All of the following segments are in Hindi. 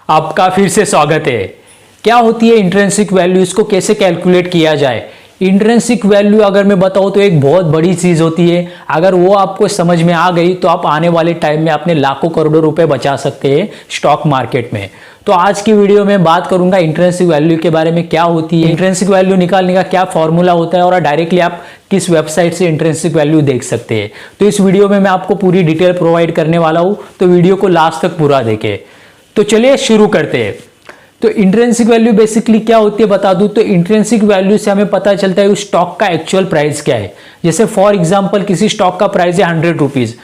आपका फिर से स्वागत है। क्या होती है इंट्रिंसिक वैल्यू, इसको कैसे कैलकुलेट किया जाए। इंट्रिंसिक वैल्यू अगर मैं बताऊं तो एक बहुत बड़ी चीज होती है। अगर वो आपको समझ में आ गई तो आप आने वाले टाइम में अपने लाखों करोड़ों रुपए बचा सकते हैं स्टॉक मार्केट में। तो आज की वीडियो में बात करूंगा इंट्रिंसिक वैल्यू के बारे में, क्या होती है, इंट्रिंसिक वैल्यू निकालने का क्या फॉर्मूला होता है और डायरेक्टली आप किस वेबसाइट से इंट्रिंसिक वैल्यू देख सकते हैं। तो इस वीडियो में मैं आपको पूरी डिटेल प्रोवाइड करने वाला हूं, तो वीडियो को लास्ट तक पूरा देखें। तो चलिए शुरू करते हैं। तो इंट्रिंसिक वैल्यू बेसिकली क्या होती है बता दूं तो इंट्रिंसिक वैल्यू से हमें पता चलता है उस स्टॉक का एक्चुअल प्राइस क्या है। जैसे फॉर एग्जांपल किसी स्टॉक का प्राइस है 100 रुपीज,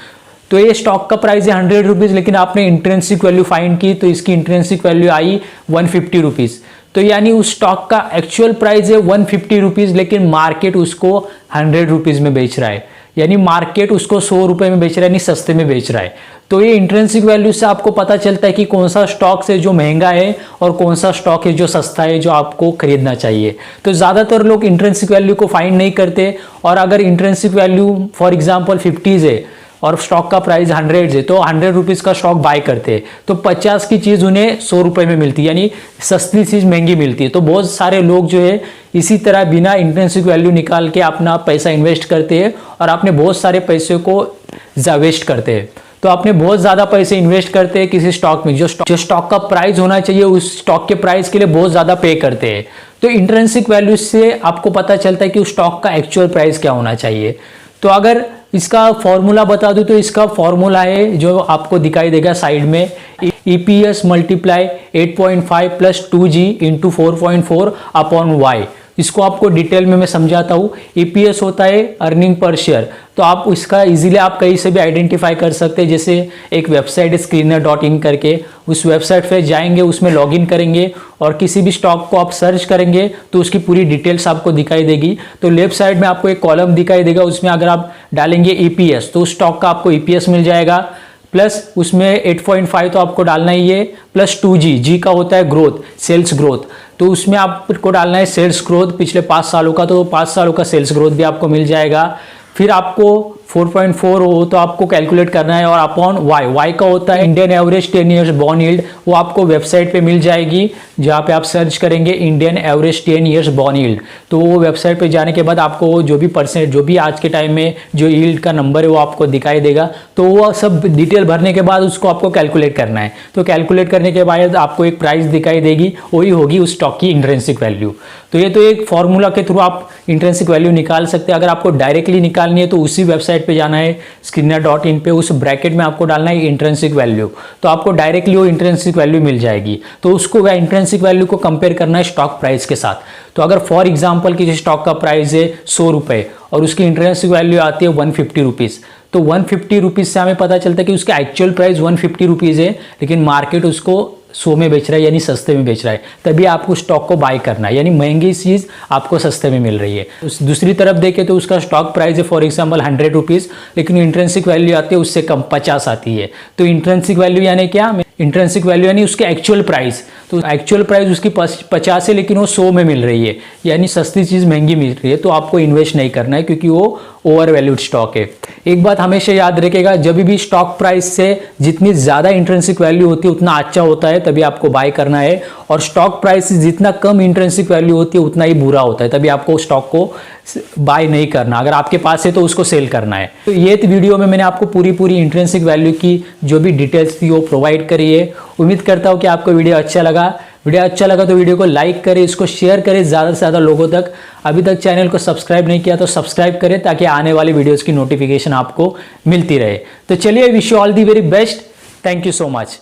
तो ये स्टॉक का प्राइस है 100 रुपीज, लेकिन आपने इंट्रिंसिक वैल्यू फाइंड की तो इसकी इंट्रिंसिक वैल्यू आई 150 रुपीज। तो यानी उस स्टॉक का एक्चुअल प्राइस है 150 रुपीज, लेकिन मार्केट उसको 100 रुपीज में बेच रहा है, यानी मार्केट उसको 100 रुपए में बेच रहा है, यानी सस्ते में बेच रहा है। तो ये इंट्रिंसिक वैल्यू से आपको पता चलता है कि कौन सा स्टॉक है जो महंगा है और कौन सा स्टॉक है जो सस्ता है, जो आपको खरीदना चाहिए। तो ज्यादातर लोग इंट्रिंसिक वैल्यू को फाइंड नहीं करते, और अगर इंट्रिंसिक वैल्यू फॉर एग्जांपल 50 है और स्टॉक का प्राइस 100 है तो 100 रुपीज का स्टॉक बाय करते हैं, तो 50 की चीज उन्हें 100 रुपए में मिलती है, यानी सस्ती चीज महंगी मिलती है। तो बहुत सारे लोग जो है इसी तरह बिना इंट्रिंसिक वैल्यू निकाल के अपना पैसा इन्वेस्ट करते हैं और अपने बहुत सारे पैसे को वेस्ट करते हैं। तो आपने बहुत ज्यादा पैसे इन्वेस्ट करते हैं किसी स्टॉक में, जो स्टॉक का प्राइस होना चाहिए उस स्टॉक के प्राइस के लिए बहुत ज्यादा पे करते हैं। तो इंट्रिंसिक वैल्यू से आपको पता चलता है कि उस स्टॉक का एक्चुअल प्राइस क्या होना चाहिए। तो अगर इसका फॉर्मूला बता दूं तो इसका फॉर्मूला है जो आपको दिखाई देगा साइड में, EPS multiply 8.5 plus 2G into 4.4 upon Y। इसको आपको डिटेल में मैं समझाता हूँ। EPS होता है अर्निंग पर शेयर, तो आप इसका इजीली आप कहीं से भी आइडेंटिफाई कर सकते हैं। जैसे एक वेबसाइट है screener.in करके, उस वेबसाइट पे जाएंगे, उसमें लॉगिन करेंगे और किसी भी स्टॉक को आप सर्च करेंगे तो उसकी पूरी डिटेल्स आपको दिखाई देगी। तो लेफ्ट साइड में आपको एक कॉलम दिखाई देगा, उसमें अगर आप डालेंगे EPS तो उस स्टॉक का आपको EPS मिल जाएगा, प्लस उसमें 8.5 तो आपको डालना ही है, प्लस 2G, G का होता है ग्रोथ, सेल्स ग्रोथ, तो उसमें आपको डालना है सेल्स ग्रोथ पिछले 5 सालों का, तो 5 सालों का सेल्स ग्रोथ भी आपको मिल जाएगा। फिर आपको 4.4 हो तो आपको कैलकुलेट करना है, और अपॉन Y का होता है Indian average 10 years bond yield, वो आपको वेबसाइट पे मिल जाएगी, जहाँ पे आप सर्च करेंगे Indian average 10 years bond yield. तो वो वेबसाइट पे जाने के बाद आपको जो भी परसेंट, जो भी आज के टाइम में जो यील्ड का नंबर है वो आपको दिखाई देगा। तो वो सब डिटेल भरने के बाद उसको आपको कैलकुलेट करना है। तो कैलकुलेट करने के बाद आपको एक प्राइस दिखाई देगी, वही होगी उस स्टॉक की इंट्रिंसिक वैल्यू। तो ये तो एक फॉर्मूला के थ्रू आप इंट्रिंसिक वैल्यू निकाल सकते हैं। अगर आपको डायरेक्टली निकालनी है तो उसी वेबसाइट पे जाना है screener.in पे, उस ब्रैकेट में आपको डालना है इंट्रिंसिक वैल्यू, तो आपको डायरेक्टली वो इंट्रिंसिक वैल्यू मिल जाएगी। तो उसको वह इंट्रिंसिक वैल्यू को कंपेयर करना है स्टॉक प्राइस के साथ। तो अगर फॉर एग्जांपल किसी स्टॉक का प्राइस है 100 रुपए और उसकी इंट्रिंसिक वैल्यू आती है 150 रुपीज, तो 150 रुपीज से हमें पता चलता है कि उसका एक्चुअल प्राइस 150 रुपीज है, लेकिन मार्केट उसको 100 में बेच रहा है, यानी सस्ते में बेच रहा है। तभी आपको स्टॉक को बाय करना है, यानी महंगी चीज आपको सस्ते में मिल रही है। दूसरी तरफ देखें तो उसका स्टॉक प्राइस है फॉर एग्जांपल 100 रुपीज, लेकिन इंट्रिंसिक वैल्यू आती है उससे कम 50 आती है। तो इंट्रिंसिक वैल्यू यानी क्या, इंट्रिंसिक वैल्यू यानी उसके एक्चुअल प्राइस। तो एक्चुअल प्राइस उसकी 50 है, लेकिन वो 100 में मिल रही है, यानी सस्ती चीज महंगी मिल रही है। तो आपको इन्वेस्ट नहीं करना है, क्योंकि वो ओवर वैल्यूड स्टॉक है। एक बात हमेशा याद रखेगा, जब भी स्टॉक प्राइस से जितनी ज्यादा इंट्रिंसिक वैल्यू होती है उतना अच्छा होता है, तभी आपको बाय करना है। और स्टॉक प्राइस से जितना कम इंट्रिंसिक वैल्यू होती है उतना ही बुरा होता है, तभी आपको स्टॉक को बाय नहीं करना। अगर आपके पास है तो उसको सेल करना है। तो ये वीडियो में मैंने आपको पूरी इंट्रिंसिक वैल्यू की जो भी डिटेल्स थी वो प्रोवाइड करी है। उम्मीद करता हूँ कि आपको वीडियो अच्छा लगा। वीडियो अच्छा लगा तो वीडियो को लाइक करें, इसको शेयर करें ज़्यादा से ज़्यादा लोगों तक। अभी तक चैनल को सब्सक्राइब नहीं किया तो सब्सक्राइब करें, ताकि आने वाली वीडियोस की नोटिफिकेशन आपको मिलती रहे। तो चलिए, wish you all the very best. Thank you so much.